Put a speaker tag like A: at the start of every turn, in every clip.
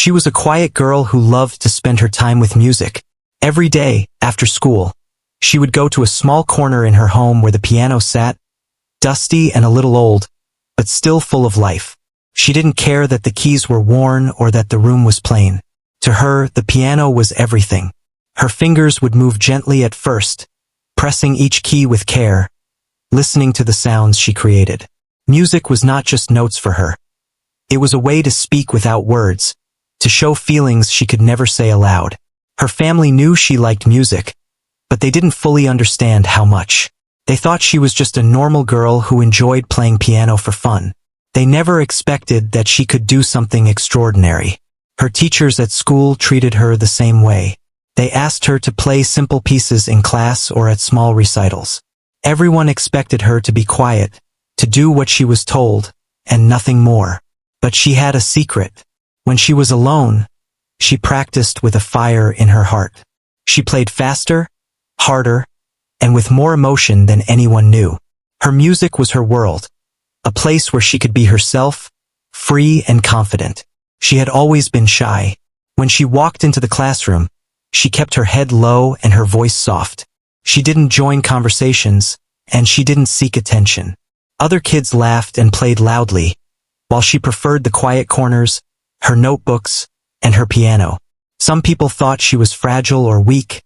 A: She was a quiet girl who loved to spend her time with music. Every day, after school, she would go to a small corner in her home where the piano sat, dusty and a little old, but still full of life. She didn't care that the keys were worn or that the room was plain. To her, the piano was everything. Her fingers would move gently at first, pressing each key with care, listening to the sounds she created. Music was not just notes for her. It was a way to speak without words, to show feelings she could never say aloud. Her family knew she liked music, but they didn't fully understand how much. They thought she was just a normal girl who enjoyed playing piano for fun. They never expected that she could do something extraordinary. Her teachers at school treated her the same way. They asked her to play simple pieces in class or at small recitals. Everyone expected her to be quiet, to do what she was told, and nothing more. But she had a secret. When she was alone, she practiced with a fire in her heart. She played faster, harder, and with more emotion than anyone knew. Her music was her world, a place where she could be herself, free and confident. She had always been shy. When she walked into the classroom, she kept her head low and her voice soft. She didn't join conversations, and she didn't seek attention. Other kids laughed and played loudly, while she preferred the quiet corners, her notebooks, and her piano. Some people thought she was fragile or weak,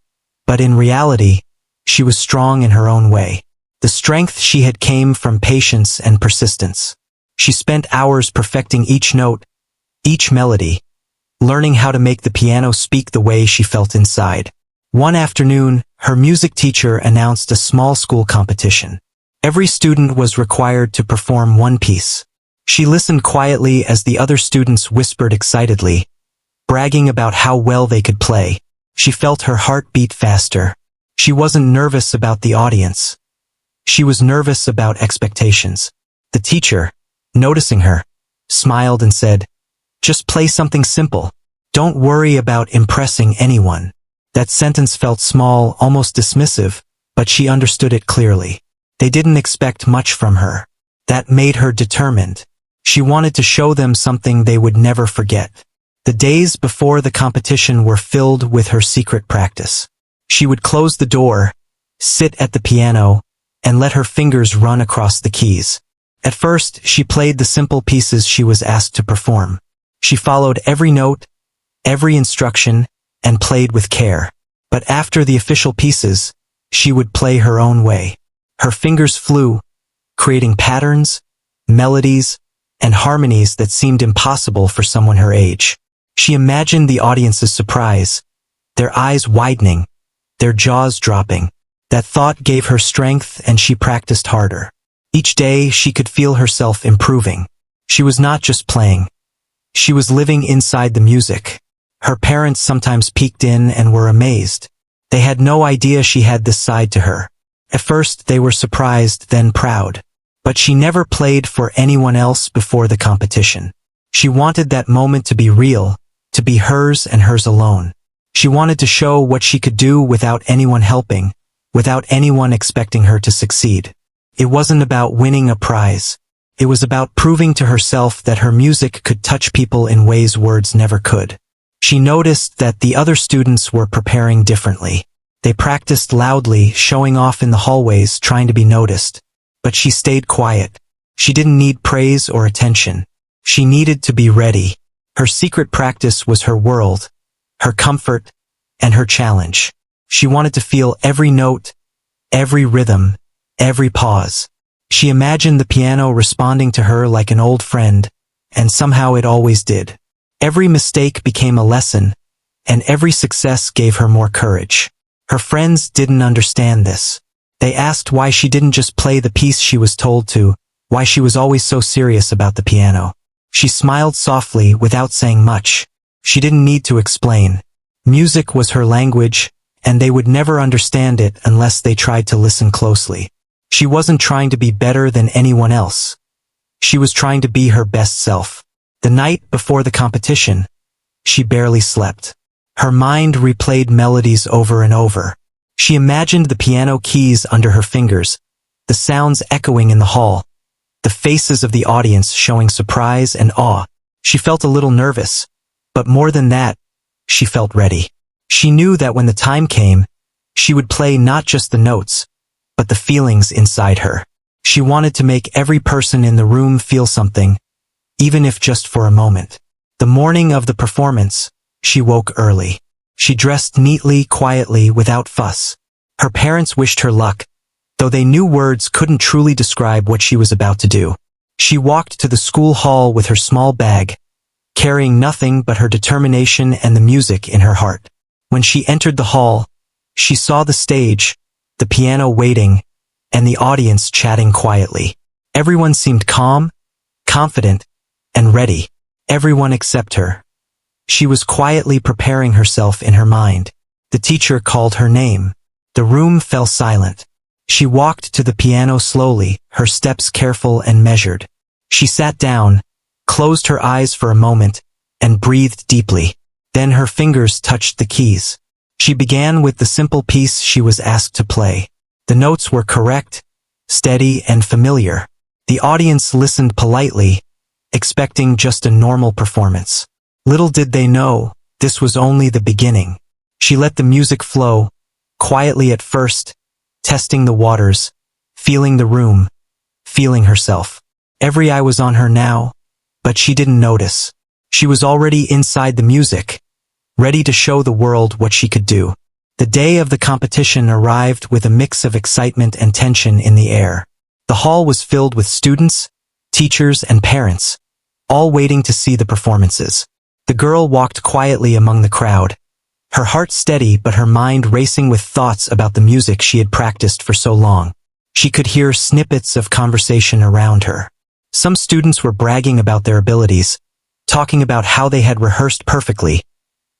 A: but in reality, she was strong in her own way. The strength she had came from patience and persistence. She spent hours perfecting each note, each melody, learning how to make the piano speak the way she felt inside. One afternoon, her music teacher announced a small school competition. Every student was required to perform one piece. She listened quietly as the other students whispered excitedly, bragging about how well they could play. She felt her heart beat faster. She wasn't nervous about the audience. She was nervous about expectations. The teacher, noticing her, smiled and said, "Just play something simple. Don't worry about impressing anyone." That sentence felt small, almost dismissive, but she understood it clearly. They didn't expect much from her. That made her determined. She wanted to show them something they would never forget. The days before the competition were filled with her secret practice. She would close the door, sit at the piano, and let her fingers run across the keys. At first, she played the simple pieces she was asked to perform. She followed every note, every instruction, and played with care. But after the official pieces, she would play her own way. Her fingers flew, creating patterns, melodies, and harmonies that seemed impossible for someone her age. She imagined the audience's surprise, their eyes widening, their jaws dropping. That thought gave her strength, and she practiced harder. Each day, she could feel herself improving. She was not just playing. She was living inside the music. Her parents sometimes peeked in and were amazed. They had no idea she had this side to her. At first, they were surprised, then proud. But she never played for anyone else before the competition. She wanted that moment to be real, to be hers and hers alone. She wanted to show what she could do without anyone helping, without anyone expecting her to succeed. It wasn't about winning a prize. It was about proving to herself that her music could touch people in ways words never could. She noticed that the other students were preparing differently. They practiced loudly, showing off in the hallways, trying to be noticed. But she stayed quiet. She didn't need praise or attention. She needed to be ready. Her secret practice was her world, her comfort, and her challenge. She wanted to feel every note, every rhythm, every pause. She imagined the piano responding to her like an old friend, and somehow it always did. Every mistake became a lesson, and every success gave her more courage. Her friends didn't understand this. They asked why she didn't just play the piece she was told to, why she was always so serious about the piano. She smiled softly without saying much. She didn't need to explain. Music was her language, and they would never understand it unless they tried to listen closely. She wasn't trying to be better than anyone else. She was trying to be her best self. The night before the competition, she barely slept. Her mind replayed melodies over and over. She imagined the piano keys under her fingers, the sounds echoing in the hall, the faces of the audience showing surprise and awe. She felt a little nervous, But more than that, she felt ready. She knew that when the time came, she would play not just the notes, but the feelings inside her. She wanted to make every person in the room feel something, even if just for a moment. The morning of the performance, she woke early. She dressed neatly, quietly, without fuss. Her parents wished her luck, though they knew words couldn't truly describe what she was about to do. She walked to the school hall with her small bag, carrying nothing but her determination and the music in her heart. When she entered the hall, she saw the stage, the piano waiting, and the audience chatting quietly. Everyone seemed calm, confident, and ready. Everyone except her. She was quietly preparing herself in her mind. The teacher called her name. The room fell silent. She walked to the piano slowly, her steps careful and measured. She sat down, closed her eyes for a moment, and breathed deeply. Then her fingers touched the keys. She began with the simple piece she was asked to play. The notes were correct, steady, and familiar. The audience listened politely, expecting just a normal performance. Little did they know, this was only the beginning. She let the music flow, quietly at first, testing the waters, feeling the room, feeling herself. Every eye was on her now, but she didn't notice. She was already inside the music, ready to show the world what she could do. The day of the competition arrived with a mix of excitement and tension in the air. The hall was filled with students, teachers, and parents, all waiting to see the performances. The girl walked quietly among the crowd, her heart steady but her mind racing with thoughts about the music she had practiced for so long. She could hear snippets of conversation around her. Some students were bragging about their abilities, talking about how they had rehearsed perfectly,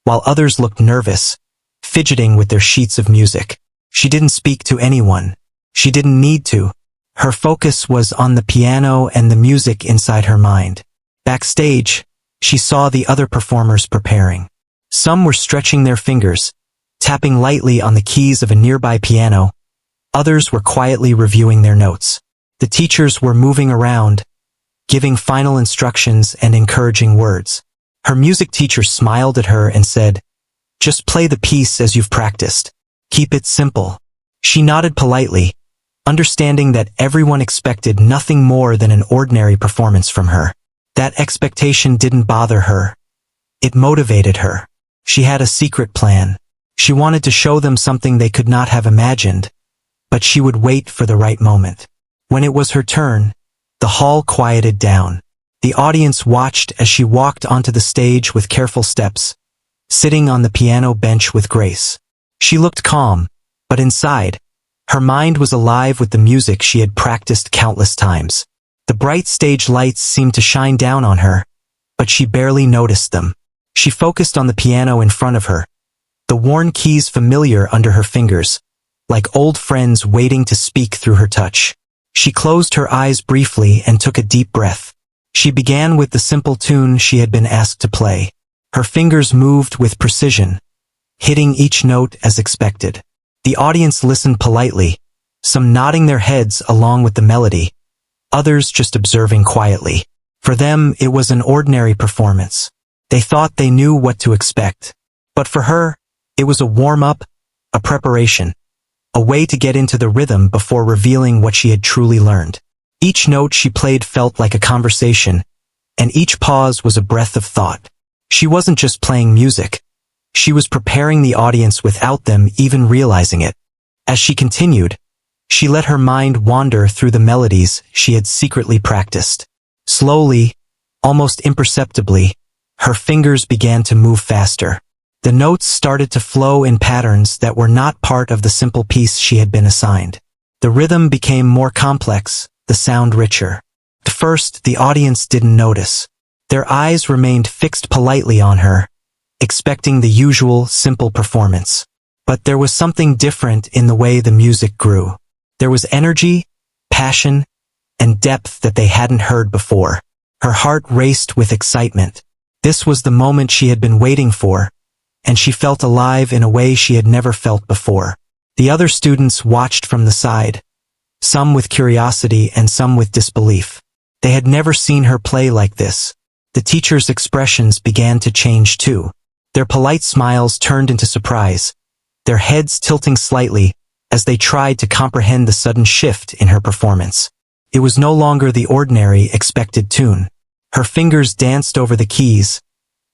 A: while others looked nervous, fidgeting with their sheets of music. She didn't speak to anyone. She didn't need to. Her focus was on the piano and the music inside her mind. Backstage, she saw the other performers preparing. Some were stretching their fingers, tapping lightly on the keys of a nearby piano. Others were quietly reviewing their notes. The teachers were moving around, giving final instructions and encouraging words. Her music teacher smiled at her and said, "Just play the piece as you've practiced. Keep it simple." She nodded politely, understanding that everyone expected nothing more than an ordinary performance from her. That expectation didn't bother her. It motivated her. She had a secret plan. She wanted to show them something they could not have imagined, but she would wait for the right moment. When it was her turn, the hall quieted down. The audience watched as she walked onto the stage with careful steps, sitting on the piano bench with grace. She looked calm, but inside, her mind was alive with the music she had practiced countless times. The bright stage lights seemed to shine down on her, but she barely noticed them. She focused on the piano in front of her, the worn keys familiar under her fingers, like old friends waiting to speak through her touch. She closed her eyes briefly and took a deep breath. She began with the simple tune she had been asked to play. Her fingers moved with precision, hitting each note as expected. The audience listened politely, some nodding their heads along with the melody, others just observing quietly. For them, it was an ordinary performance. They thought they knew what to expect. But for her, it was a warm-up, a preparation, a way to get into the rhythm before revealing what she had truly learned. Each note she played felt like a conversation, and each pause was a breath of thought. She wasn't just playing music. She was preparing the audience without them even realizing it. As she continued, she let her mind wander through the melodies she had secretly practiced. Slowly, almost imperceptibly, her fingers began to move faster. The notes started to flow in patterns that were not part of the simple piece she had been assigned. The rhythm became more complex, the sound richer. At first, the audience didn't notice. Their eyes remained fixed politely on her, expecting the usual, simple performance. But there was something different in the way the music grew. There was energy, passion, and depth that they hadn't heard before. Her heart raced with excitement. This was the moment she had been waiting for, and she felt alive in a way she had never felt before. The other students watched from the side, some with curiosity and some with disbelief. They had never seen her play like this. The teachers' expressions began to change too. Their polite smiles turned into surprise, their heads tilting slightly as they tried to comprehend the sudden shift in her performance. It was no longer the ordinary, expected tune. Her fingers danced over the keys,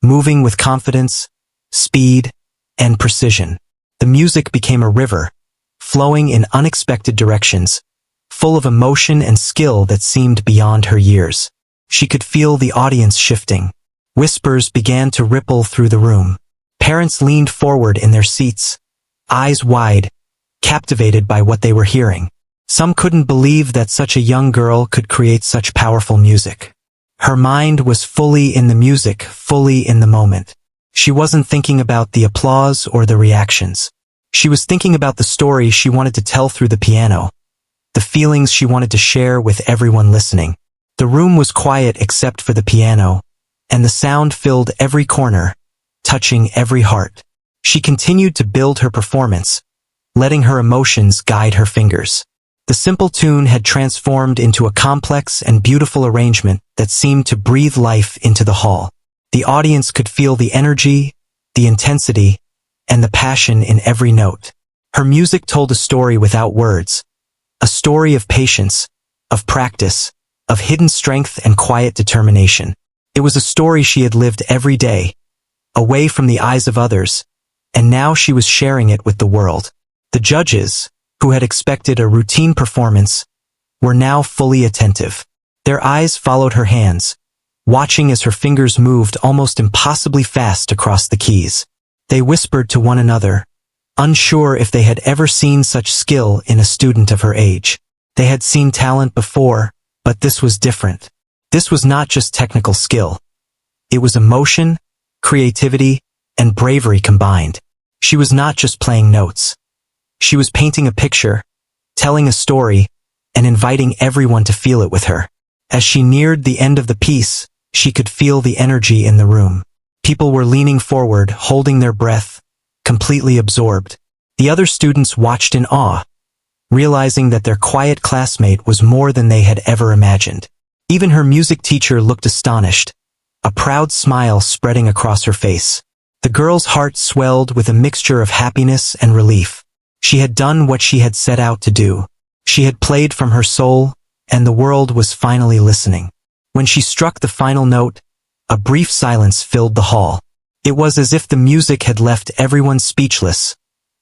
A: moving with confidence, speed, and precision. The music became a river, flowing in unexpected directions, full of emotion and skill that seemed beyond her years. She could feel the audience shifting. Whispers began to ripple through the room. Parents leaned forward in their seats, eyes wide, captivated by what they were hearing. Some couldn't believe that such a young girl could create such powerful music. Her mind was fully in the music, fully in the moment. She wasn't thinking about the applause or the reactions. She was thinking about the story she wanted to tell through the piano, the feelings she wanted to share with everyone listening. The room was quiet except for the piano, and the sound filled every corner, touching every heart. She continued to build her performance, letting her emotions guide her fingers. The simple tune had transformed into a complex and beautiful arrangement that seemed to breathe life into the hall. The audience could feel the energy, the intensity, and the passion in every note. Her music told a story without words, a story of patience, of practice, of hidden strength and quiet determination. It was a story she had lived every day, away from the eyes of others, and now she was sharing it with the world. The judges, who had expected a routine performance, were now fully attentive. Their eyes followed her hands, watching as her fingers moved almost impossibly fast across the keys. They whispered to one another, unsure if they had ever seen such skill in a student of her age. They had seen talent before, but this was different. This was not just technical skill. It was emotion, creativity, and bravery combined. She was not just playing notes. She was painting a picture, telling a story, and inviting everyone to feel it with her. As she neared the end of the piece, she could feel the energy in the room. People were leaning forward, holding their breath, completely absorbed. The other students watched in awe, realizing that their quiet classmate was more than they had ever imagined. Even her music teacher looked astonished, a proud smile spreading across her face. The girl's heart swelled with a mixture of happiness and relief. She had done what she had set out to do. She had played from her soul, and the world was finally listening. When she struck the final note, a brief silence filled the hall. It was as if the music had left everyone speechless,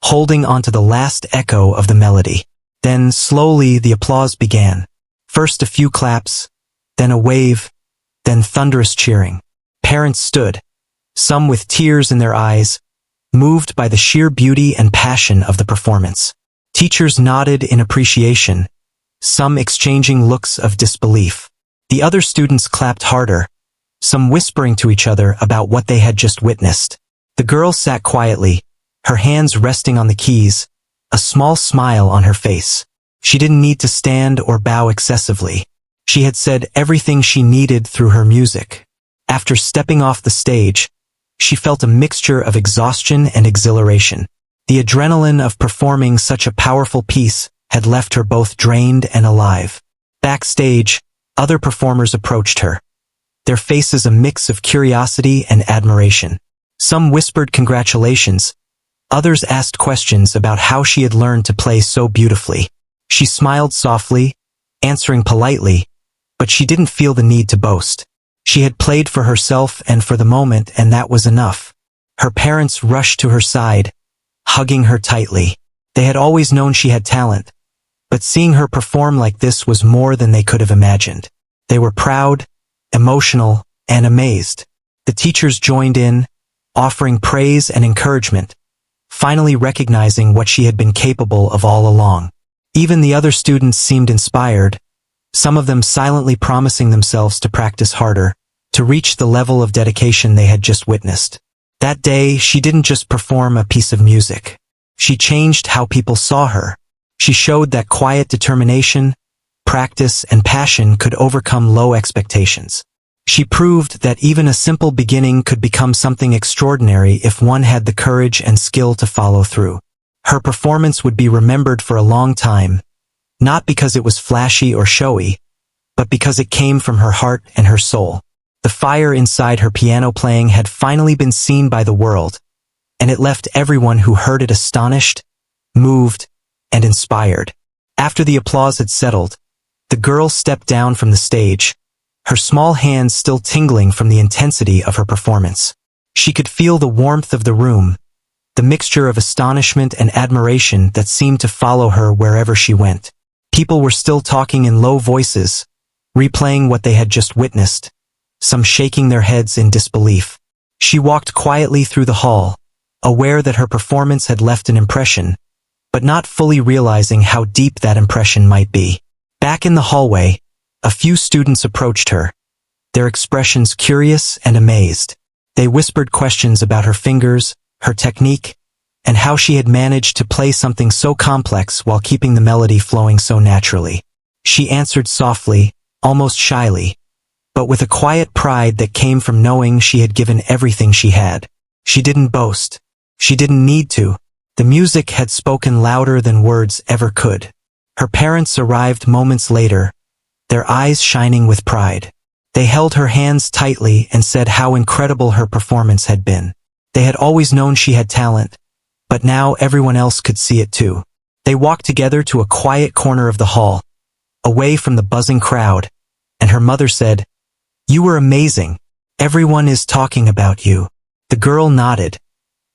A: holding onto the last echo of the melody. Then, slowly, the applause began. First a few claps, then a wave, then thunderous cheering. Parents stood, some with tears in their eyes, moved by the sheer beauty and passion of the performance. Teachers nodded in appreciation, some exchanging looks of disbelief. The other students clapped harder, some whispering to each other about what they had just witnessed. The girl sat quietly, her hands resting on the keys, a small smile on her face. She didn't need to stand or bow excessively. She had said everything she needed through her music. After stepping off the stage, she felt a mixture of exhaustion and exhilaration. The adrenaline of performing such a powerful piece had left her both drained and alive. Backstage, other performers approached her, their faces a mix of curiosity and admiration. Some whispered congratulations, others asked questions about how she had learned to play so beautifully. She smiled softly, answering politely, but she didn't feel the need to boast. She had played for herself and for the moment, and that was enough. Her parents rushed to her side, hugging her tightly. They had always known she had talent, but seeing her perform like this was more than they could have imagined. They were proud, emotional, and amazed. The teachers joined in, offering praise and encouragement, finally recognizing what she had been capable of all along. Even the other students seemed inspired, some of them silently promising themselves to practice harder, to reach the level of dedication they had just witnessed. That day, she didn't just perform a piece of music. She changed how people saw her. She showed that quiet determination, practice, and passion could overcome low expectations. She proved that even a simple beginning could become something extraordinary if one had the courage and skill to follow through. Her performance would be remembered for a long time, not because it was flashy or showy, but because it came from her heart and her soul. The fire inside her piano playing had finally been seen by the world, and it left everyone who heard it astonished, moved, and inspired. After the applause had settled, the girl stepped down from the stage, her small hands still tingling from the intensity of her performance. She could feel the warmth of the room, the mixture of astonishment and admiration that seemed to follow her wherever she went. People were still talking in low voices, replaying what they had just witnessed, some shaking their heads in disbelief. She walked quietly through the hall, aware that her performance had left an impression, but not fully realizing how deep that impression might be. Back in the hallway, a few students approached her, their expressions curious and amazed. They whispered questions about her fingers, her technique, and how she had managed to play something so complex while keeping the melody flowing so naturally. She answered softly, almost shyly, but with a quiet pride that came from knowing she had given everything she had. She didn't boast. She didn't need to. The music had spoken louder than words ever could. Her parents arrived moments later, their eyes shining with pride. They held her hands tightly and said how incredible her performance had been. They had always known she had talent, but now everyone else could see it too. They walked together to a quiet corner of the hall, away from the buzzing crowd, and her mother said, "You were amazing. Everyone is talking about you." The girl nodded,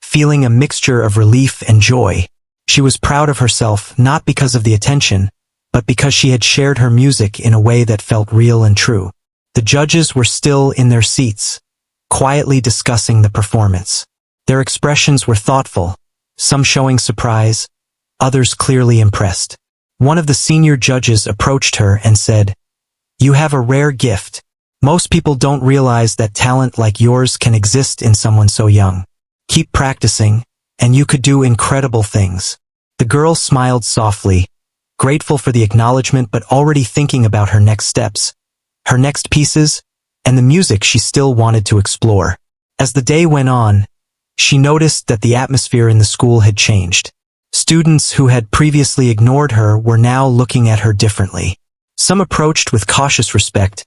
A: feeling a mixture of relief and joy. She was proud of herself not because of the attention, but because she had shared her music in a way that felt real and true. The judges were still in their seats, quietly discussing the performance. Their expressions were thoughtful, some showing surprise, others clearly impressed. One of the senior judges approached her and said, "You have a rare gift. Most people don't realize that talent like yours can exist in someone so young. Keep practicing, and you could do incredible things." The girl smiled softly, grateful for the acknowledgement but already thinking about her next steps, her next pieces, and the music she still wanted to explore. As the day went on, she noticed that the atmosphere in the school had changed. Students who had previously ignored her were now looking at her differently. Some approached with cautious respect,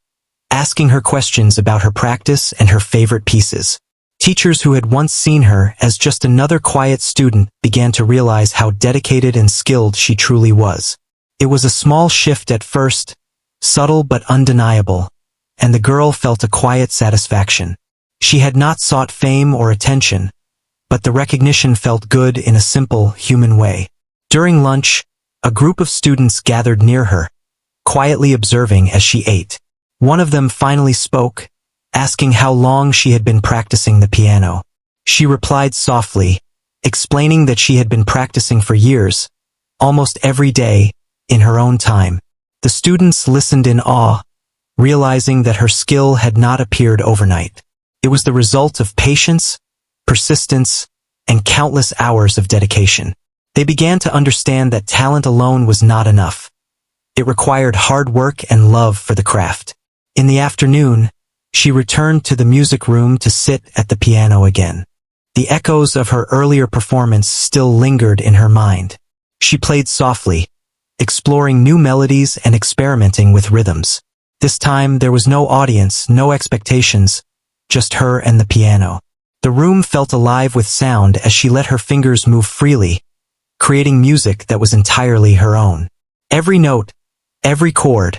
A: asking her questions about her practice and her favorite pieces. Teachers who had once seen her as just another quiet student began to realize how dedicated and skilled she truly was. It was a small shift at first, subtle but undeniable, and the girl felt a quiet satisfaction. She had not sought fame or attention, but the recognition felt good in a simple, human way. During lunch, a group of students gathered near her, quietly observing as she ate. One of them finally spoke, asking how long she had been practicing the piano. She replied softly, explaining that she had been practicing for years, almost every day, in her own time. The students listened in awe, realizing that her skill had not appeared overnight. It was the result of patience, persistence, and countless hours of dedication. They began to understand that talent alone was not enough. It required hard work and love for the craft. In the afternoon, she returned to the music room to sit at the piano again. The echoes of her earlier performance still lingered in her mind. She played softly, exploring new melodies and experimenting with rhythms. This time there was no audience, no expectations, just her and the piano. The room felt alive with sound as she let her fingers move freely, creating music that was entirely her own. Every note, every chord,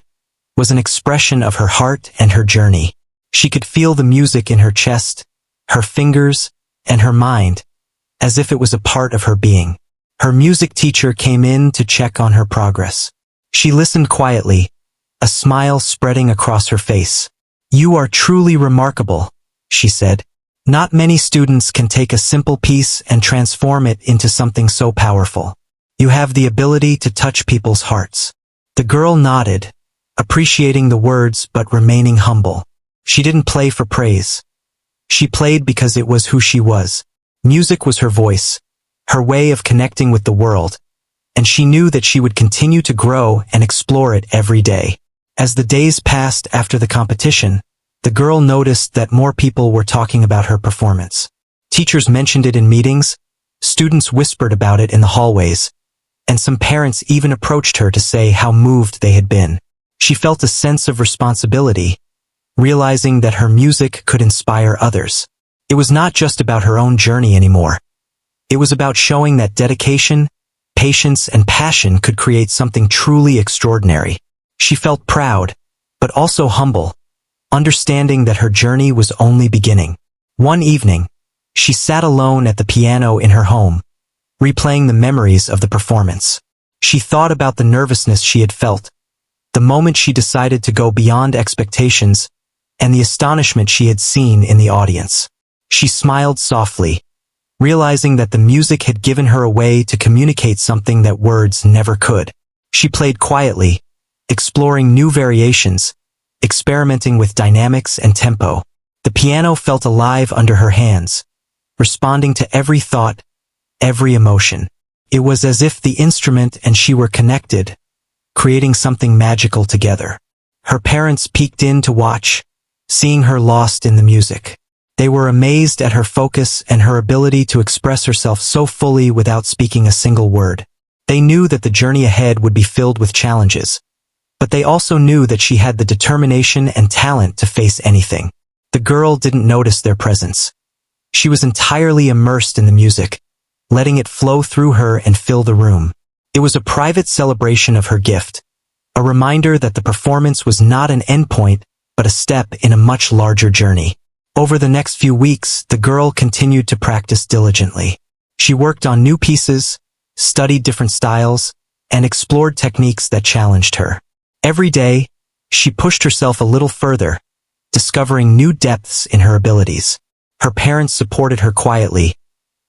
A: was an expression of her heart and her journey. She could feel the music in her chest, her fingers, and her mind, as if it was a part of her being. Her music teacher came in to check on her progress. She listened quietly, a smile spreading across her face. "You are truly remarkable," she said. "Not many students can take a simple piece and transform it into something so powerful. You have the ability to touch people's hearts." The girl nodded, appreciating the words but remaining humble. She didn't play for praise. She played because it was who she was. Music was her voice, her way of connecting with the world, and she knew that she would continue to grow and explore it every day. As the days passed after the competition, the girl noticed that more people were talking about her performance. Teachers mentioned it in meetings, students whispered about it in the hallways, and some parents even approached her to say how moved they had been. She felt a sense of responsibility, realizing that her music could inspire others. It was not just about her own journey anymore. It was about showing that dedication, patience, and passion could create something truly extraordinary. She felt proud, but also humble, understanding that her journey was only beginning. One evening, she sat alone at the piano in her home, replaying the memories of the performance. She thought about the nervousness she had felt, the moment she decided to go beyond expectations, and the astonishment she had seen in the audience. She smiled softly, realizing that the music had given her a way to communicate something that words never could. She played quietly, exploring new variations, experimenting with dynamics and tempo. The piano felt alive under her hands, responding to every thought, every emotion. It was as if the instrument and she were connected, creating something magical together. Her parents peeked in to watch, seeing her lost in the music. They were amazed at her focus and her ability to express herself so fully without speaking a single word. They knew that the journey ahead would be filled with challenges, but they also knew that she had the determination and talent to face anything. The girl didn't notice their presence. She was entirely immersed in the music, letting it flow through her and fill the room. It was a private celebration of her gift, a reminder that the performance was not an endpoint, but a step in a much larger journey. Over the next few weeks, the girl continued to practice diligently. She worked on new pieces, studied different styles, and explored techniques that challenged her. Every day, she pushed herself a little further, discovering new depths in her abilities. Her parents supported her quietly,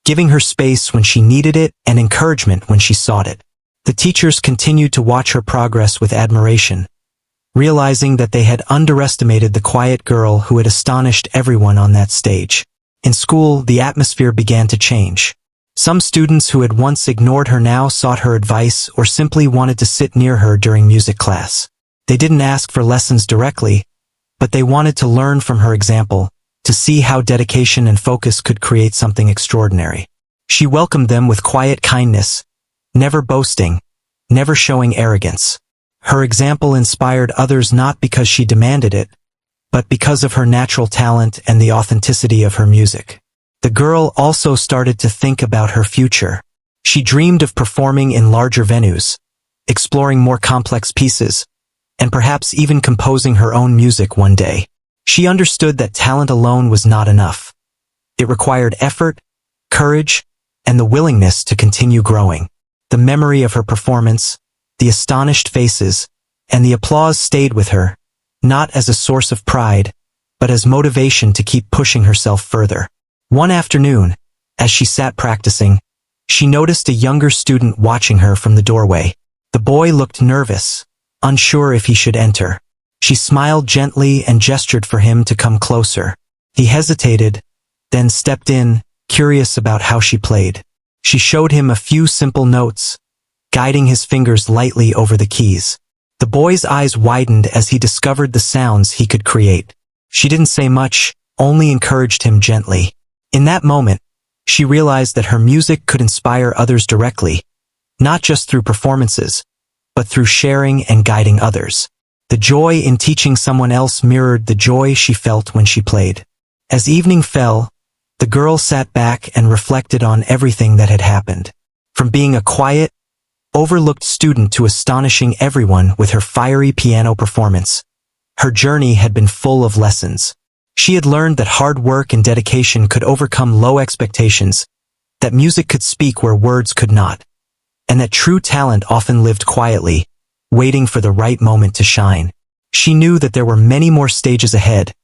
A: giving her space when she needed it and encouragement when she sought it. The teachers continued to watch her progress with admiration, realizing that they had underestimated the quiet girl who had astonished everyone on that stage. In school, the atmosphere began to change. Some students who had once ignored her now sought her advice or simply wanted to sit near her during music class. They didn't ask for lessons directly, but they wanted to learn from her example, to see how dedication and focus could create something extraordinary. She welcomed them with quiet kindness, never boasting, never showing arrogance. Her example inspired others not because she demanded it, but because of her natural talent and the authenticity of her music. The girl also started to think about her future. She dreamed of performing in larger venues, exploring more complex pieces, and perhaps even composing her own music one day. She understood that talent alone was not enough. It required effort, courage, and the willingness to continue growing. The memory of her performance, the astonished faces, and the applause stayed with her, not as a source of pride, but as motivation to keep pushing herself further. One afternoon, as she sat practicing, she noticed a younger student watching her from the doorway. The boy looked nervous, unsure if he should enter. She smiled gently and gestured for him to come closer. He hesitated, then stepped in, curious about how she played. She showed him a few simple notes, guiding his fingers lightly over the keys. The boy's eyes widened as he discovered the sounds he could create. She didn't say much, only encouraged him gently. In that moment, she realized that her music could inspire others directly, not just through performances, but through sharing and guiding others. The joy in teaching someone else mirrored the joy she felt when she played. As evening fell, the girl sat back and reflected on everything that had happened. From being a quiet, overlooked student to astonishing everyone with her fiery piano performance, her journey had been full of lessons. She had learned that hard work and dedication could overcome low expectations, that music could speak where words could not, and that true talent often lived quietly, waiting for the right moment to shine. She knew that there were many more stages ahead,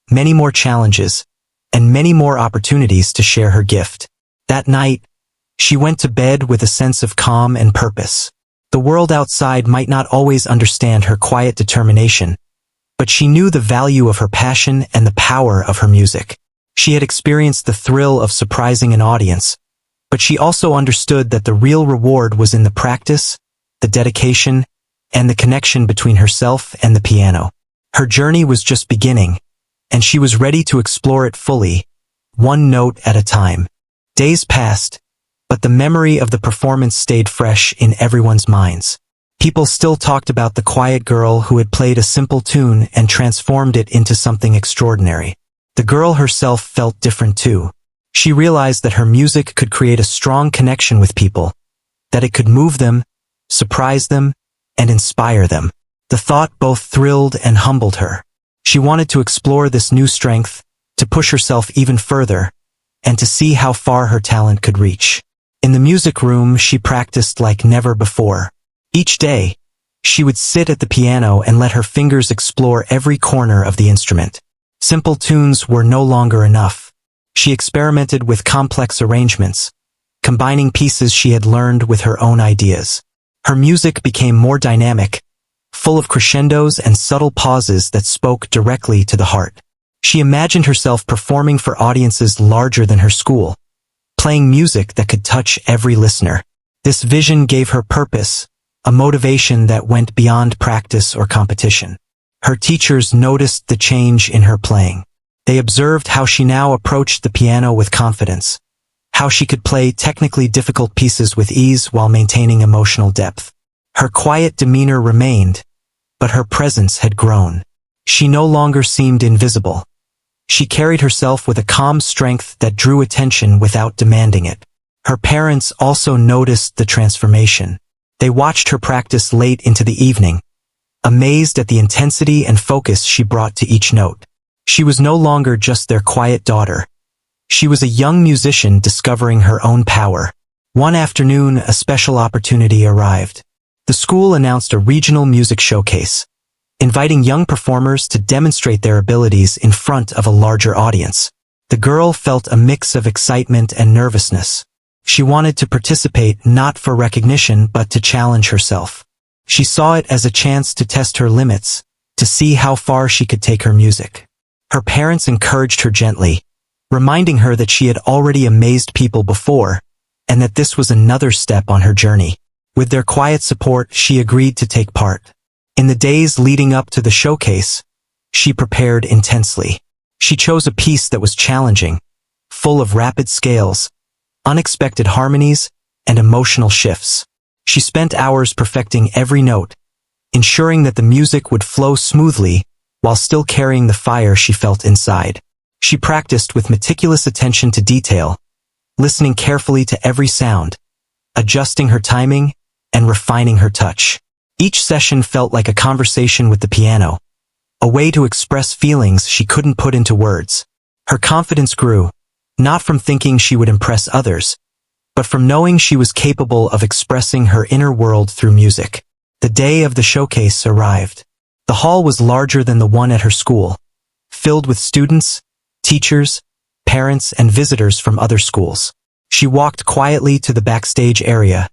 A: many more challenges, and many more opportunities to share her gift. That night, she went to bed with a sense of calm and purpose. The world outside might not always understand her quiet determination, but she knew the value of her passion and the power of her music. She had experienced the thrill of surprising an audience, but she also understood that the real reward was in the practice, the dedication, and the connection between herself and the piano. Her journey was just beginning, and she was ready to explore it fully, one note at a time. Days passed, but the memory of the performance stayed fresh in everyone's minds. People still talked about the quiet girl who had played a simple tune and transformed it into something extraordinary. The girl herself felt different too. She realized that her music could create a strong connection with people, that it could move them, surprise them, and inspire them. The thought both thrilled and humbled her. She wanted to explore this new strength, to push herself even further, and to see how far her talent could reach. In the music room, she practiced like never before. Each day, she would sit at the piano and let her fingers explore every corner of the instrument. Simple tunes were no longer enough. She experimented with complex arrangements, combining pieces she had learned with her own ideas. Her music became more dynamic, full of crescendos and subtle pauses that spoke directly to the heart. She imagined herself performing for audiences larger than her school, playing music that could touch every listener. This vision gave her purpose, a motivation that went beyond practice or competition. Her teachers noticed the change in her playing. They observed how she now approached the piano with confidence, how she could play technically difficult pieces with ease while maintaining emotional depth. Her quiet demeanor remained, but her presence had grown. She no longer seemed invisible. She carried herself with a calm strength that drew attention without demanding it. Her parents also noticed the transformation. They watched her practice late into the evening, amazed at the intensity and focus she brought to each note. She was no longer just their quiet daughter. She was a young musician discovering her own power. One afternoon, a special opportunity arrived. The school announced a regional music showcase, inviting young performers to demonstrate their abilities in front of a larger audience. The girl felt a mix of excitement and nervousness. She wanted to participate not for recognition but to challenge herself. She saw it as a chance to test her limits, to see how far she could take her music. Her parents encouraged her gently, reminding her that she had already amazed people before, and that this was another step on her journey. With their quiet support, she agreed to take part. In the days leading up to the showcase, she prepared intensely. She chose a piece that was challenging, full of rapid scales, unexpected harmonies, and emotional shifts. She spent hours perfecting every note, ensuring that the music would flow smoothly while still carrying the fire she felt inside. She practiced with meticulous attention to detail, listening carefully to every sound, adjusting her timing, and refining her touch. Each session felt like a conversation with the piano, a way to express feelings she couldn't put into words. Her confidence grew, not from thinking she would impress others, but from knowing she was capable of expressing her inner world through music. The day of the showcase arrived. The hall was larger than the one at her school, filled with students, teachers, parents, and visitors from other schools. She walked quietly to the backstage area,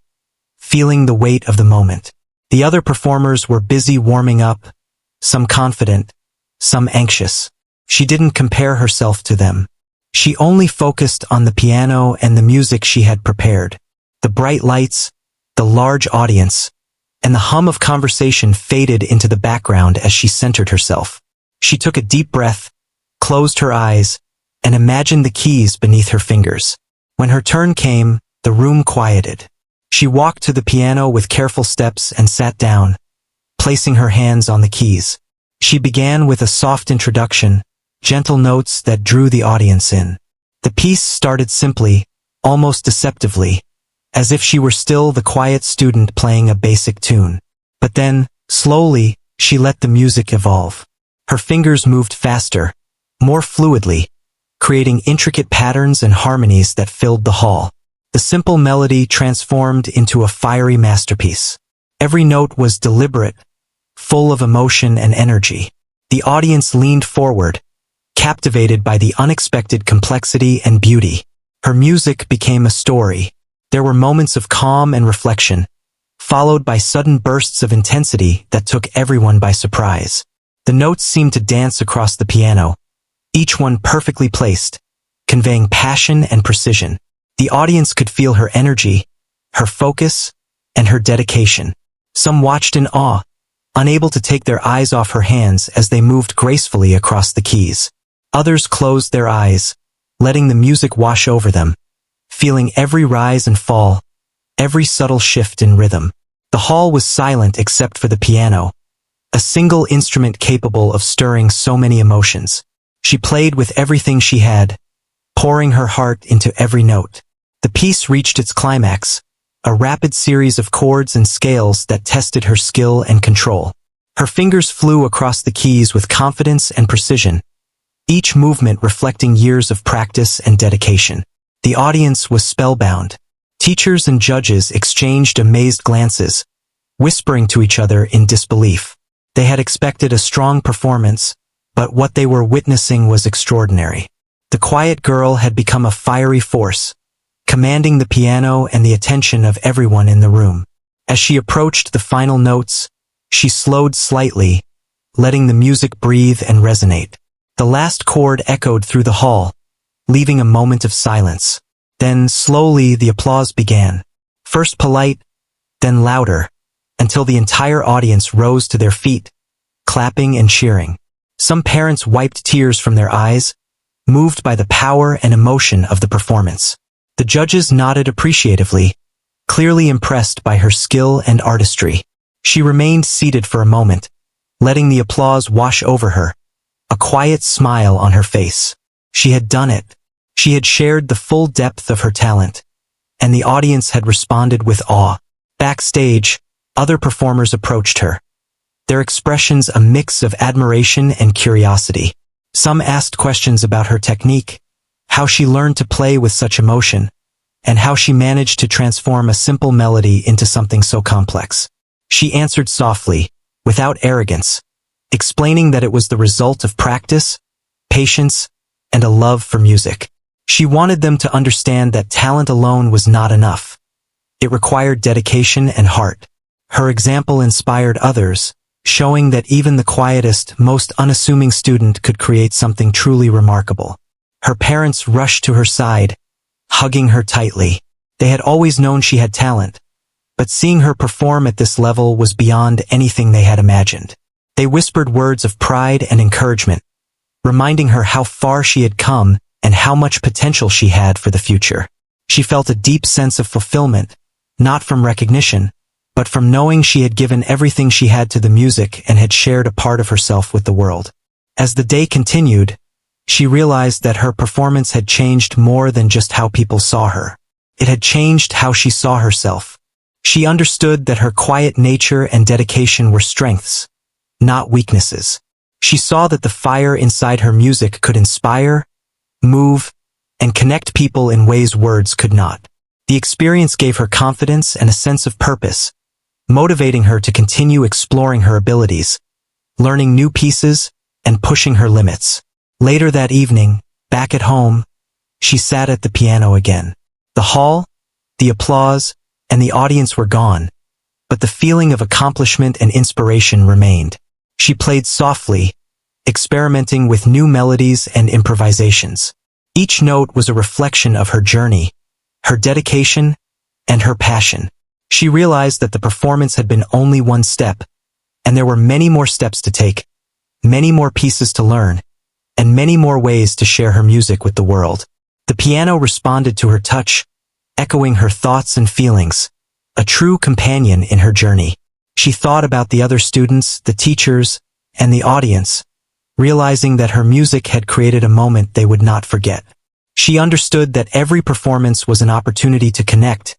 A: feeling the weight of the moment. The other performers were busy warming up, some confident, some anxious. She didn't compare herself to them. She only focused on the piano and the music she had prepared. The bright lights, the large audience, and the hum of conversation faded into the background as she centered herself. She took a deep breath, closed her eyes, and imagined the keys beneath her fingers. When her turn came, the room quieted. She walked to the piano with careful steps and sat down, placing her hands on the keys. She began with a soft introduction, gentle notes that drew the audience in. The piece started simply, almost deceptively, as if she were still the quiet student playing a basic tune. But then, slowly, she let the music evolve. Her fingers moved faster, more fluidly, creating intricate patterns and harmonies that filled the hall. The simple melody transformed into a fiery masterpiece. Every note was deliberate, full of emotion and energy. The audience leaned forward, captivated by the unexpected complexity and beauty. Her music became a story. There were moments of calm and reflection, followed by sudden bursts of intensity that took everyone by surprise. The notes seemed to dance across the piano, each one perfectly placed, conveying passion and precision. The audience could feel her energy, her focus, and her dedication. Some watched in awe, unable to take their eyes off her hands as they moved gracefully across the keys. Others closed their eyes, letting the music wash over them, feeling every rise and fall, every subtle shift in rhythm. The hall was silent except for the piano, a single instrument capable of stirring so many emotions. She played with everything she had, pouring her heart into every note. The piece reached its climax, a rapid series of chords and scales that tested her skill and control. Her fingers flew across the keys with confidence and precision, each movement reflecting years of practice and dedication. The audience was spellbound. Teachers and judges exchanged amazed glances, whispering to each other in disbelief. They had expected a strong performance, but what they were witnessing was extraordinary. The quiet girl had become a fiery force, commanding the piano and the attention of everyone in the room. As she approached the final notes, she slowed slightly, letting the music breathe and resonate. The last chord echoed through the hall, leaving a moment of silence. Then, slowly, the applause began. First polite, then louder, until the entire audience rose to their feet, clapping and cheering. Some parents wiped tears from their eyes, moved by the power and emotion of the performance. The judges nodded appreciatively, clearly impressed by her skill and artistry. She remained seated for a moment, letting the applause wash over her, a quiet smile on her face. She had done it. She had shared the full depth of her talent, and the audience had responded with awe. Backstage, other performers approached her, their expressions a mix of admiration and curiosity. Some asked questions about her technique, how she learned to play with such emotion, and how she managed to transform a simple melody into something so complex. She answered softly, without arrogance, explaining that it was the result of practice, patience, and a love for music. She wanted them to understand that talent alone was not enough. It required dedication and heart. Her example inspired others, showing that even the quietest, most unassuming student could create something truly remarkable. Her parents rushed to her side, hugging her tightly. They had always known she had talent, but seeing her perform at this level was beyond anything they had imagined. They whispered words of pride and encouragement, reminding her how far she had come and how much potential she had for the future. She felt a deep sense of fulfillment, not from recognition, but from knowing she had given everything she had to the music and had shared a part of herself with the world. As the day continued, she realized that her performance had changed more than just how people saw her. It had changed how she saw herself. She understood that her quiet nature and dedication were strengths, not weaknesses. She saw that the fire inside her music could inspire, move, and connect people in ways words could not. The experience gave her confidence and a sense of purpose, motivating her to continue exploring her abilities, learning new pieces, and pushing her limits. Later that evening, back at home, she sat at the piano again. The hall, the applause, and the audience were gone, but the feeling of accomplishment and inspiration remained. She played softly, experimenting with new melodies and improvisations. Each note was a reflection of her journey, her dedication, and her passion. She realized that the performance had been only one step, and there were many more steps to take, many more pieces to learn, and many more ways to share her music with the world. The piano responded to her touch, echoing her thoughts and feelings, a true companion in her journey. She thought about the other students, the teachers, and the audience, realizing that her music had created a moment they would not forget. She understood that every performance was an opportunity to connect,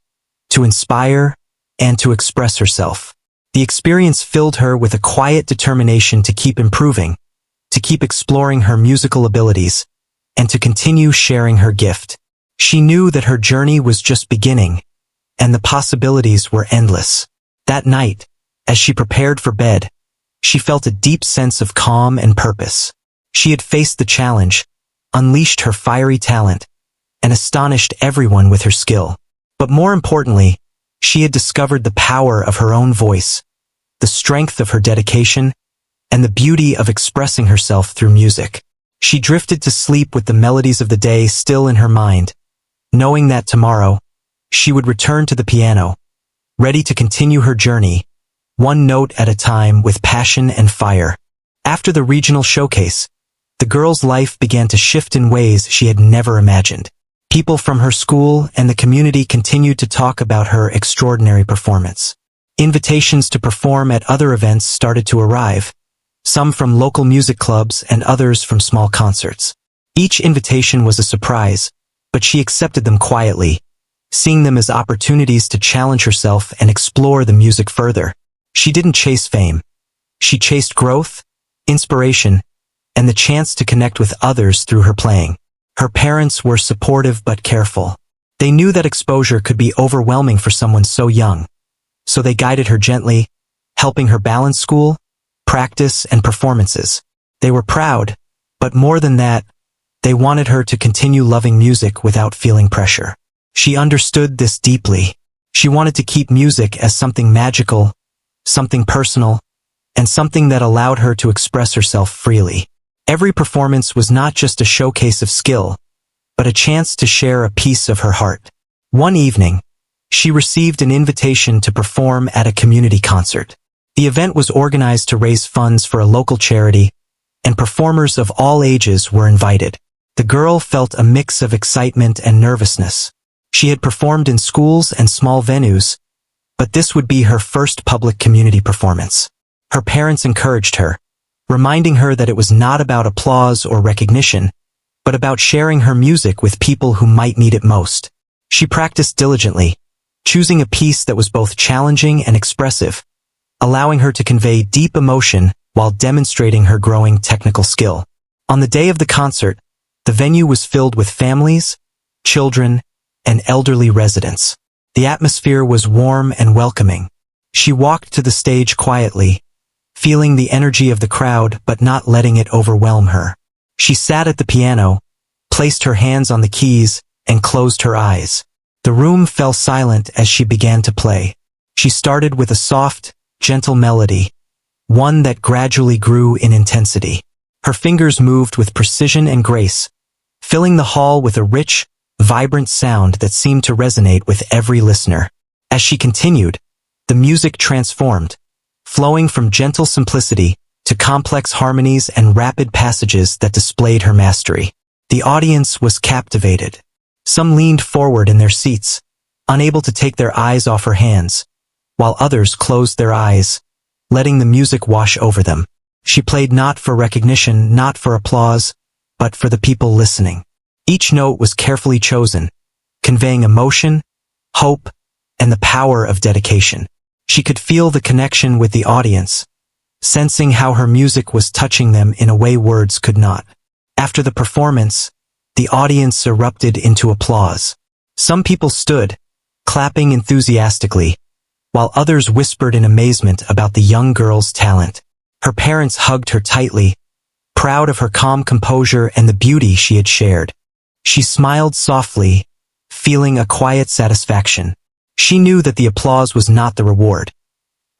A: to inspire, and to express herself. The experience filled her with a quiet determination to keep improving, to keep exploring her musical abilities, and to continue sharing her gift. She knew that her journey was just beginning, and the possibilities were endless. That night, as she prepared for bed, she felt a deep sense of calm and purpose. She had faced the challenge, unleashed her fiery talent, and astonished everyone with her skill. But more importantly, she had discovered the power of her own voice, the strength of her dedication, and the beauty of expressing herself through music. She drifted to sleep with the melodies of the day still in her mind, knowing that tomorrow, she would return to the piano, ready to continue her journey, one note at a time with passion and fire. After the regional showcase, the girl's life began to shift in ways she had never imagined. People from her school and the community continued to talk about her extraordinary performance. Invitations to perform at other events started to arrive, some from local music clubs and others from small concerts. Each invitation was a surprise, but she accepted them quietly, seeing them as opportunities to challenge herself and explore the music further. She didn't chase fame. She chased growth, inspiration, and the chance to connect with others through her playing. Her parents were supportive but careful. They knew that exposure could be overwhelming for someone so young, so they guided her gently, helping her balance school, practice, and performances. They were proud, but more than that, they wanted her to continue loving music without feeling pressure. She understood this deeply. She wanted to keep music as something magical, something personal, and something that allowed her to express herself freely. Every performance was not just a showcase of skill, but a chance to share a piece of her heart. One evening, she received an invitation to perform at a community concert. The event was organized to raise funds for a local charity, and performers of all ages were invited. The girl felt a mix of excitement and nervousness. She had performed in schools and small venues, but this would be her first public community performance. Her parents encouraged her, reminding her that it was not about applause or recognition, but about sharing her music with people who might need it most. She practiced diligently, choosing a piece that was both challenging and expressive, allowing her to convey deep emotion while demonstrating her growing technical skill. On the day of the concert, the venue was filled with families, children, and elderly residents. The atmosphere was warm and welcoming. She walked to the stage quietly, feeling the energy of the crowd but not letting it overwhelm her. She sat at the piano, placed her hands on the keys, and closed her eyes. The room fell silent as she began to play. She started with a soft, gentle melody, one that gradually grew in intensity. Her fingers moved with precision and grace, filling the hall with a rich, vibrant sound that seemed to resonate with every listener. As she continued, the music transformed, flowing from gentle simplicity to complex harmonies and rapid passages that displayed her mastery. The audience was captivated. Some leaned forward in their seats, unable to take their eyes off her hands, while others closed their eyes, letting the music wash over them. She played not for recognition, not for applause, but for the people listening. Each note was carefully chosen, conveying emotion, hope, and the power of dedication. She could feel the connection with the audience, sensing how her music was touching them in a way words could not. After the performance, the audience erupted into applause. Some people stood, clapping enthusiastically, while others whispered in amazement about the young girl's talent. Her parents hugged her tightly, proud of her calm composure and the beauty she had shared. She smiled softly, feeling a quiet satisfaction. She knew that the applause was not the reward.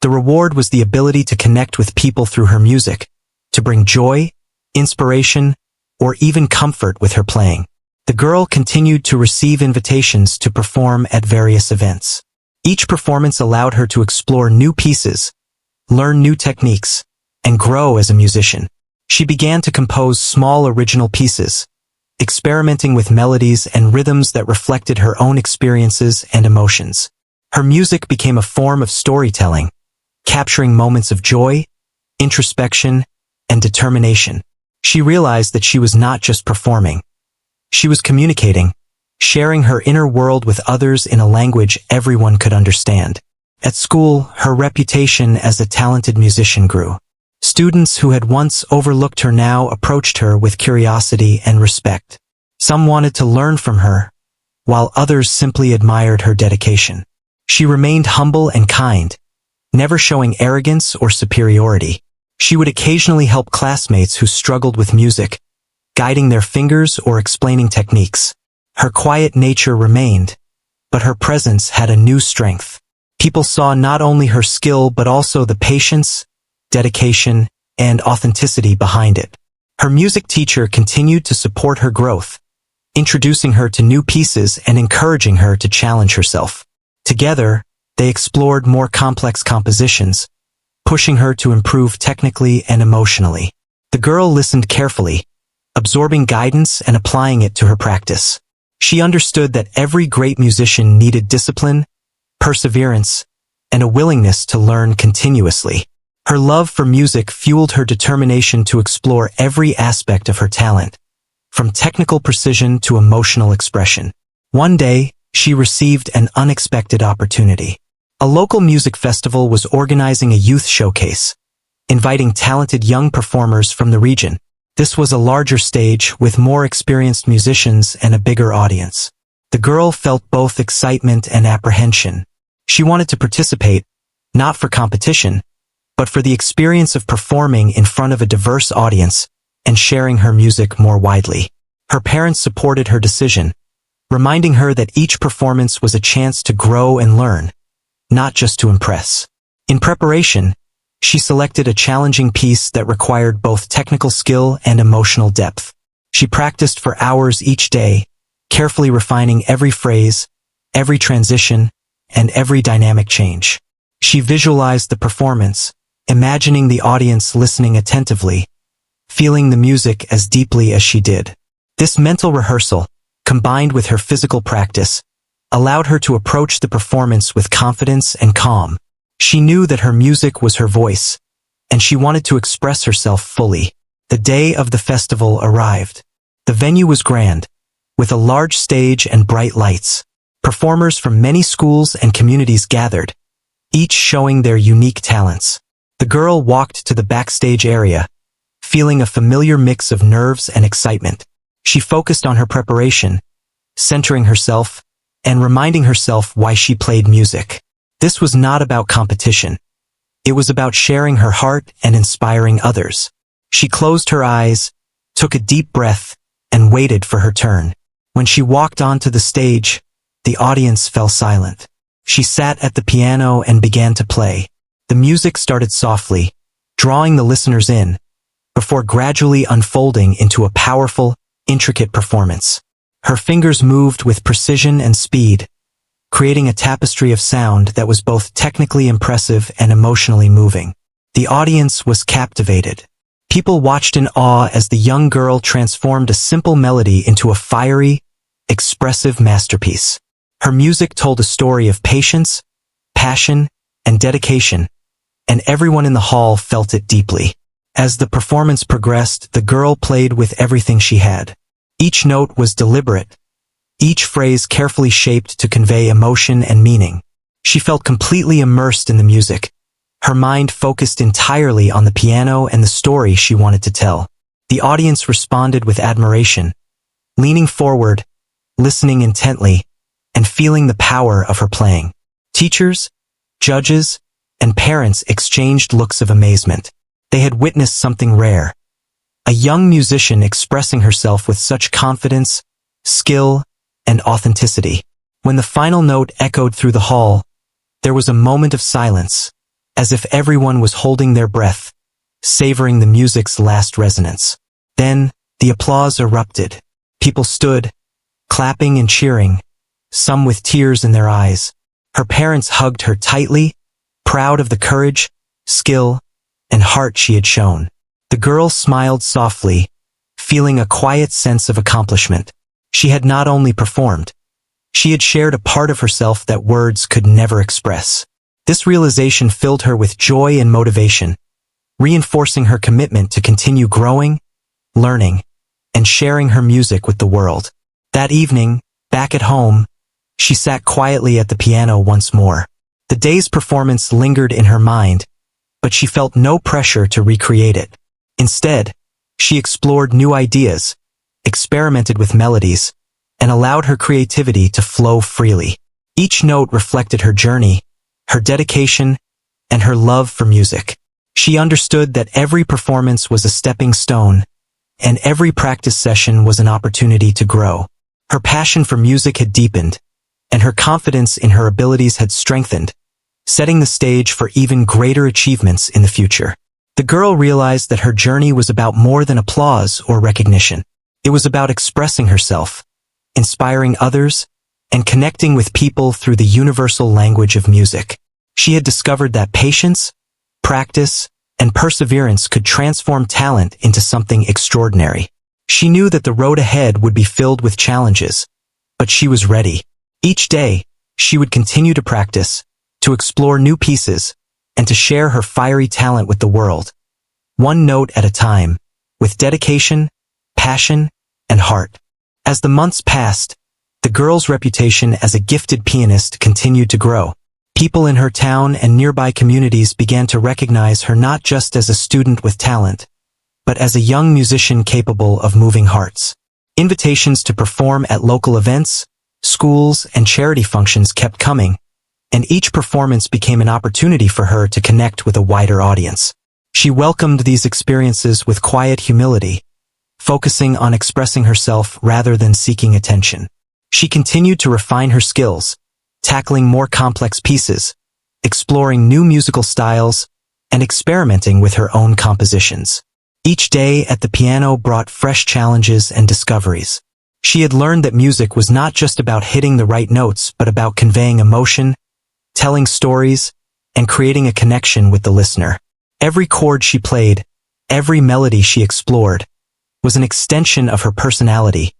A: The reward was the ability to connect with people through her music, to bring joy, inspiration, or even comfort with her playing. The girl continued to receive invitations to perform at various events. Each performance allowed her to explore new pieces, learn new techniques, and grow as a musician. She began to compose small original pieces, experimenting with melodies and rhythms that reflected her own experiences and emotions. Her music became a form of storytelling, capturing moments of joy, introspection, and determination. She realized that she was not just performing. She was communicating, sharing her inner world with others in a language everyone could understand. At school, her reputation as a talented musician grew. Students who had once overlooked her now approached her with curiosity and respect. Some wanted to learn from her, while others simply admired her dedication. She remained humble and kind, never showing arrogance or superiority. She would occasionally help classmates who struggled with music, guiding their fingers or explaining techniques. Her quiet nature remained, but her presence had a new strength. People saw not only her skill but also the patience, dedication, and authenticity behind it. Her music teacher continued to support her growth, introducing her to new pieces and encouraging her to challenge herself. Together, they explored more complex compositions, pushing her to improve technically and emotionally. The girl listened carefully, absorbing guidance and applying it to her practice. She understood that every great musician needed discipline, perseverance, and a willingness to learn continuously. Her love for music fueled her determination to explore every aspect of her talent, from technical precision to emotional expression. One day, she received an unexpected opportunity. A local music festival was organizing a youth showcase, inviting talented young performers from the region. This was a larger stage with more experienced musicians and a bigger audience. The girl felt both excitement and apprehension. She wanted to participate, not for competition, but for the experience of performing in front of a diverse audience and sharing her music more widely. Her parents supported her decision, reminding her that each performance was a chance to grow and learn, not just to impress. In preparation, she selected a challenging piece that required both technical skill and emotional depth. She practiced for hours each day, carefully refining every phrase, every transition, and every dynamic change. She visualized the performance, imagining the audience listening attentively, feeling the music as deeply as she did. This mental rehearsal, combined with her physical practice, allowed her to approach the performance with confidence and calm. She knew that her music was her voice, and she wanted to express herself fully. The day of the festival arrived. The venue was grand, with a large stage and bright lights. Performers from many schools and communities gathered, each showing their unique talents. The girl walked to the backstage area, feeling a familiar mix of nerves and excitement. She focused on her preparation, centering herself, and reminding herself why she played music. This was not about competition. It was about sharing her heart and inspiring others. She closed her eyes, took a deep breath, and waited for her turn. When she walked onto the stage, the audience fell silent. She sat at the piano and began to play. The music started softly, drawing the listeners in, before gradually unfolding into a powerful, intricate performance. Her fingers moved with precision and speed, creating a tapestry of sound that was both technically impressive and emotionally moving. The audience was captivated. People watched in awe as the young girl transformed a simple melody into a fiery, expressive masterpiece. Her music told a story of patience, passion, and dedication, and everyone in the hall felt it deeply. As the performance progressed, the girl played with everything she had. Each note was deliberate, each phrase carefully shaped to convey emotion and meaning. She felt completely immersed in the music, her mind focused entirely on the piano and the story she wanted to tell. The audience responded with admiration, leaning forward, listening intently, and feeling the power of her playing. Teachers, judges, and parents exchanged looks of amazement. They had witnessed something rare. A young musician expressing herself with such confidence, skill, and authenticity. When the final note echoed through the hall, there was a moment of silence, as if everyone was holding their breath, savoring the music's last resonance. Then, the applause erupted. People stood, clapping and cheering, some with tears in their eyes. Her parents hugged her tightly, proud of the courage, skill, and heart she had shown. The girl smiled softly, feeling a quiet sense of accomplishment. She had not only performed, she had shared a part of herself that words could never express. This realization filled her with joy and motivation, reinforcing her commitment to continue growing, learning, and sharing her music with the world. That evening, back at home, she sat quietly at the piano once more. The day's performance lingered in her mind, but she felt no pressure to recreate it. Instead, she explored new ideas, experimented with melodies, and allowed her creativity to flow freely. Each note reflected her journey, her dedication, and her love for music. She understood that every performance was a stepping stone, and every practice session was an opportunity to grow. Her passion for music had deepened, and her confidence in her abilities had strengthened, setting the stage for even greater achievements in the future. The girl realized that her journey was about more than applause or recognition. It was about expressing herself, inspiring others, and connecting with people through the universal language of music. She had discovered that patience, practice, and perseverance could transform talent into something extraordinary. She knew that the road ahead would be filled with challenges, but she was ready. Each day, she would continue to practice, to explore new pieces, and to share her fiery talent with the world. One note at a time, with dedication, passion, and heart. As the months passed, the girl's reputation as a gifted pianist continued to grow. People in her town and nearby communities began to recognize her not just as a student with talent, but as a young musician capable of moving hearts. Invitations to perform at local events, schools, and charity functions kept coming, and each performance became an opportunity for her to connect with a wider audience. She welcomed these experiences with quiet humility, focusing on expressing herself rather than seeking attention. She continued to refine her skills, tackling more complex pieces, exploring new musical styles, and experimenting with her own compositions. Each day at the piano brought fresh challenges and discoveries. She had learned that music was not just about hitting the right notes, but about conveying emotion, telling stories, and creating a connection with the listener. Every chord she played, every melody she explored, was an extension of her personality,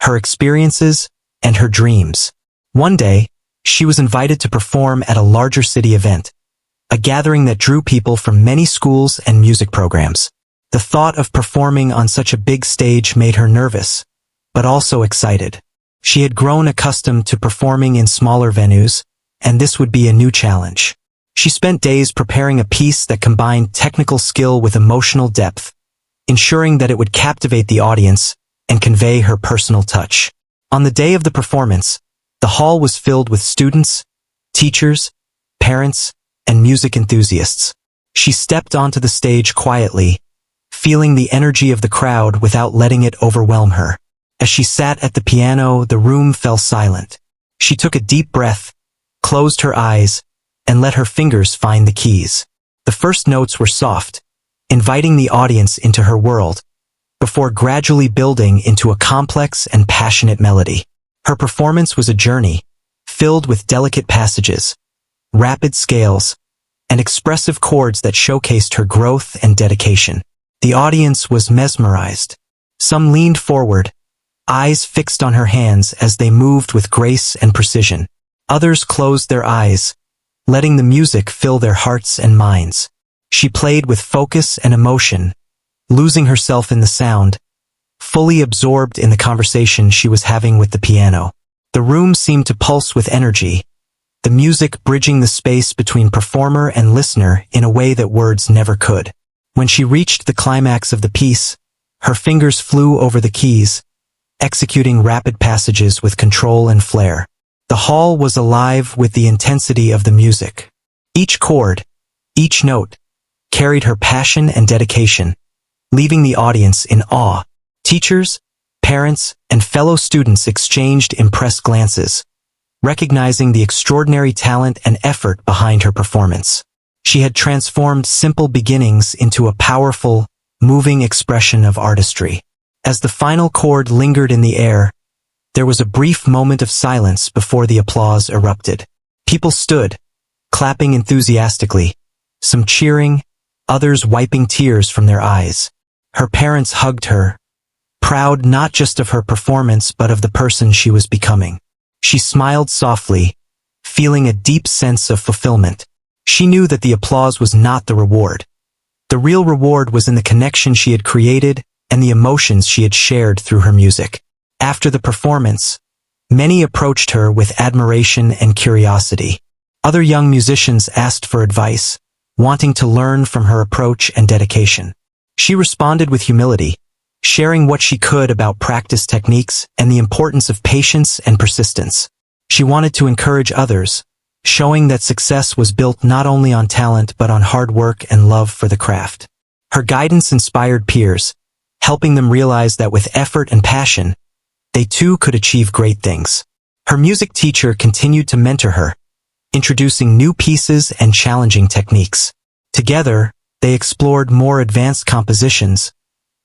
A: her experiences, and her dreams. One day, she was invited to perform at a larger city event, a gathering that drew people from many schools and music programs. The thought of performing on such a big stage made her nervous, but also excited. She had grown accustomed to performing in smaller venues, and this would be a new challenge. She spent days preparing a piece that combined technical skill with emotional depth, ensuring that it would captivate the audience and convey her personal touch. On the day of the performance, the hall was filled with students, teachers, parents, and music enthusiasts. She stepped onto the stage quietly, feeling the energy of the crowd without letting it overwhelm her. As she sat at the piano, the room fell silent. She took a deep breath, closed her eyes, and let her fingers find the keys. The first notes were soft, inviting the audience into her world, before gradually building into a complex and passionate melody. Her performance was a journey, filled with delicate passages, rapid scales, and expressive chords that showcased her growth and dedication. The audience was mesmerized. Some leaned forward, eyes fixed on her hands as they moved with grace and precision. Others closed their eyes, letting the music fill their hearts and minds. She played with focus and emotion, losing herself in the sound, fully absorbed in the conversation she was having with the piano. The room seemed to pulse with energy, the music bridging the space between performer and listener in a way that words never could. When she reached the climax of the piece, her fingers flew over the keys, executing rapid passages with control and flair. The hall was alive with the intensity of the music. Each chord, each note, carried her passion and dedication, leaving the audience in awe. Teachers, parents, and fellow students exchanged impressed glances, recognizing the extraordinary talent and effort behind her performance. She had transformed simple beginnings into a powerful, moving expression of artistry. As the final chord lingered in the air, there was a brief moment of silence before the applause erupted. People stood, clapping enthusiastically, some cheering, others wiping tears from their eyes. Her parents hugged her, proud not just of her performance but of the person she was becoming. She smiled softly, feeling a deep sense of fulfillment. She knew that the applause was not the reward. The real reward was in the connection she had created and the emotions she had shared through her music. After the performance, many approached her with admiration and curiosity. Other young musicians asked for advice, wanting to learn from her approach and dedication. She responded with humility, sharing what she could about practice techniques and the importance of patience and persistence. She wanted to encourage others, showing that success was built not only on talent but on hard work and love for the craft. Her guidance inspired peers, helping them realize that with effort and passion, they too could achieve great things. Her music teacher continued to mentor her, introducing new pieces and challenging techniques. Together, they explored more advanced compositions,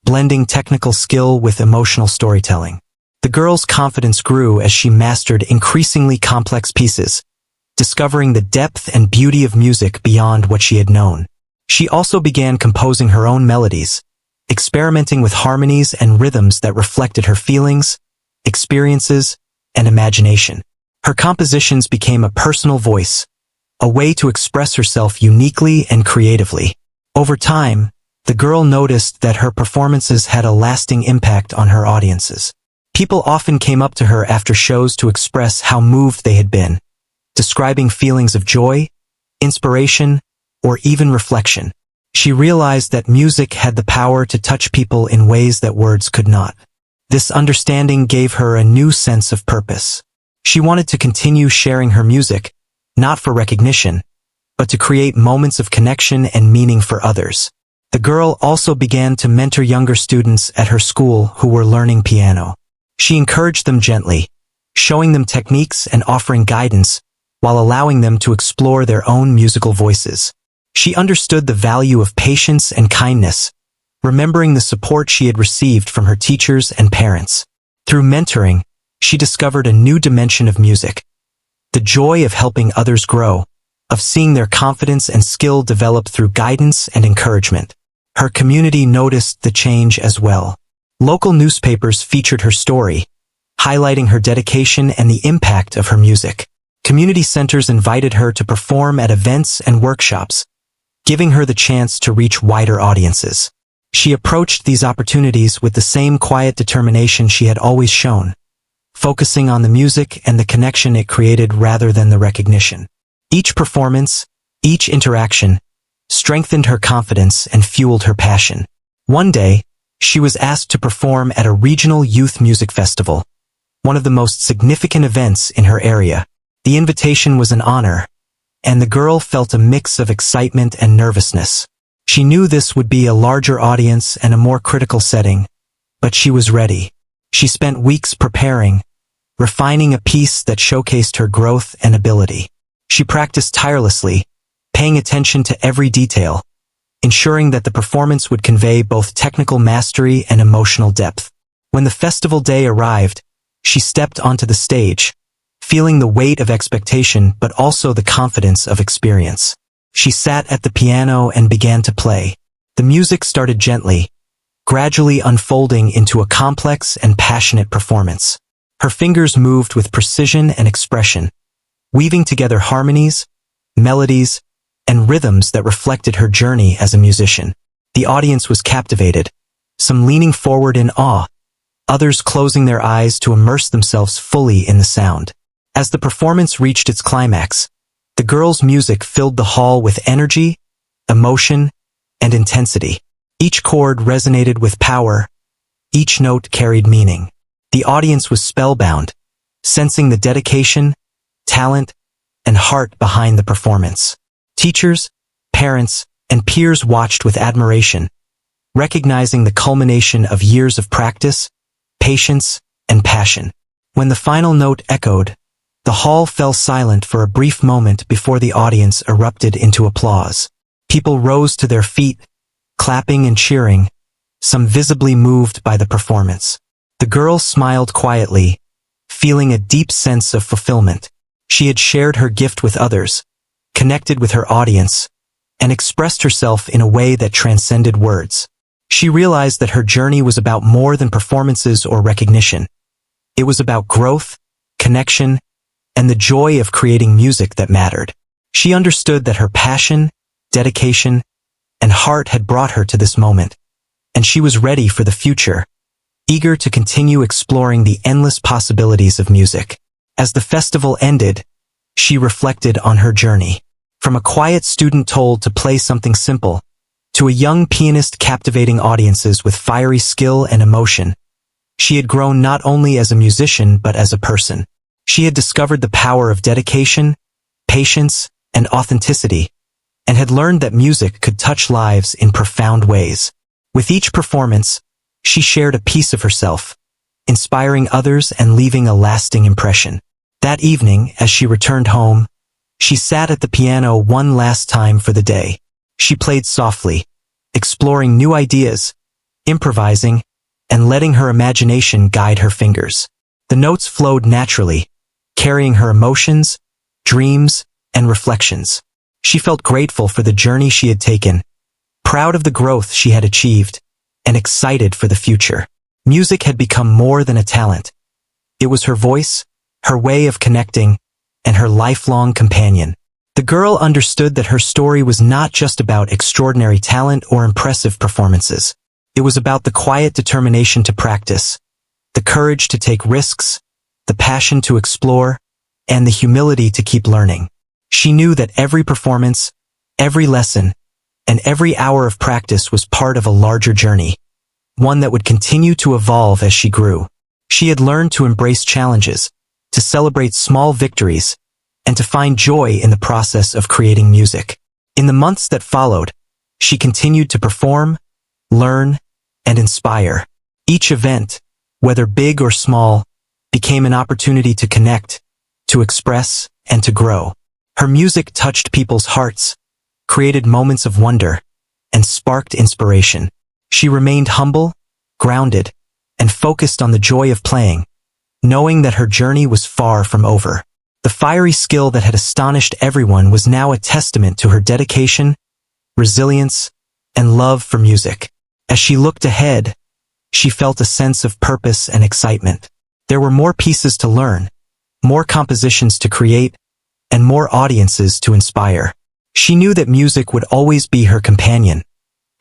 A: blending technical skill with emotional storytelling. The girl's confidence grew as she mastered increasingly complex pieces, discovering the depth and beauty of music beyond what she had known. She also began composing her own melodies, experimenting with harmonies and rhythms that reflected her feelings, experiences, and imagination. Her compositions became a personal voice, a way to express herself uniquely and creatively. Over time, the girl noticed that her performances had a lasting impact on her audiences. People often came up to her after shows to express how moved they had been, describing feelings of joy, inspiration, or even reflection. She realized that music had the power to touch people in ways that words could not. This understanding gave her a new sense of purpose. She wanted to continue sharing her music, not for recognition, but to create moments of connection and meaning for others. The girl also began to mentor younger students at her school who were learning piano. She encouraged them gently, showing them techniques and offering guidance, while allowing them to explore their own musical voices. She understood the value of patience and kindness, remembering the support she had received from her teachers and parents. Through mentoring, she discovered a new dimension of music, the joy of helping others grow, of seeing their confidence and skill develop through guidance and encouragement. Her community noticed the change as well. Local newspapers featured her story, highlighting her dedication and the impact of her music. Community centers invited her to perform at events and workshops, giving her the chance to reach wider audiences. She approached these opportunities with the same quiet determination she had always shown, focusing on the music and the connection it created rather than the recognition. Each performance, each interaction, strengthened her confidence and fueled her passion. One day, she was asked to perform at a regional youth music festival, one of the most significant events in her area. The invitation was an honor, and the girl felt a mix of excitement and nervousness. She knew this would be a larger audience and a more critical setting, but she was ready. She spent weeks preparing, refining a piece that showcased her growth and ability. She practiced tirelessly, paying attention to every detail, ensuring that the performance would convey both technical mastery and emotional depth. When the festival day arrived, she stepped onto the stage, feeling the weight of expectation but also the confidence of experience. She sat at the piano and began to play. The music started gently, gradually unfolding into a complex and passionate performance. Her fingers moved with precision and expression, weaving together harmonies, melodies, and rhythms that reflected her journey as a musician. The audience was captivated, some leaning forward in awe, others closing their eyes to immerse themselves fully in the sound. As the performance reached its climax, the girl's music filled the hall with energy, emotion, and intensity. Each chord resonated with power, each note carried meaning. The audience was spellbound, sensing the dedication, talent, and heart behind the performance. Teachers, parents, and peers watched with admiration, recognizing the culmination of years of practice, patience, and passion. When the final note echoed, the hall fell silent for a brief moment before the audience erupted into applause. People rose to their feet, clapping and cheering, some visibly moved by the performance. The girl smiled quietly, feeling a deep sense of fulfillment. She had shared her gift with others, connected with her audience, and expressed herself in a way that transcended words. She realized that her journey was about more than performances or recognition. It was about growth, connection, and the joy of creating music that mattered. She understood that her passion, dedication, and heart had brought her to this moment, and she was ready for the future, eager to continue exploring the endless possibilities of music. As the festival ended, she reflected on her journey. From a quiet student told to play something simple, to a young pianist captivating audiences with fiery skill and emotion, she had grown not only as a musician but as a person. She had discovered the power of dedication, patience, and authenticity, and had learned that music could touch lives in profound ways. With each performance, she shared a piece of herself, inspiring others and leaving a lasting impression. That evening, as she returned home, she sat at the piano one last time for the day. She played softly, exploring new ideas, improvising, and letting her imagination guide her fingers. The notes flowed naturally, carrying her emotions, dreams, and reflections. She felt grateful for the journey she had taken, proud of the growth she had achieved, and excited for the future. Music had become more than a talent. It was her voice, her way of connecting, and her lifelong companion. The girl understood that her story was not just about extraordinary talent or impressive performances. It was about the quiet determination to practice, the courage to take risks, the passion to explore, and the humility to keep learning. She knew that every performance, every lesson, and every hour of practice was part of a larger journey, one that would continue to evolve as she grew. She had learned to embrace challenges, to celebrate small victories, and to find joy in the process of creating music. In the months that followed, she continued to perform, learn, and inspire. Each event, whether big or small, became an opportunity to connect, to express, and to grow. Her music touched people's hearts, created moments of wonder, and sparked inspiration. She remained humble, grounded, and focused on the joy of playing, knowing that her journey was far from over. The fiery skill that had astonished everyone was now a testament to her dedication, resilience, and love for music. As she looked ahead, she felt a sense of purpose and excitement. There were more pieces to learn, more compositions to create, and more audiences to inspire. She knew that music would always be her companion,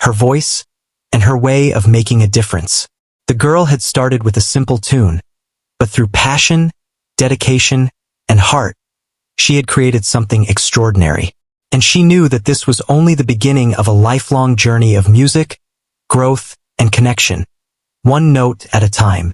A: her voice, and her way of making a difference. The girl had started with a simple tune, but through passion, dedication, and heart, she had created something extraordinary. And she knew that this was only the beginning of a lifelong journey of music, growth, and connection, one note at a time.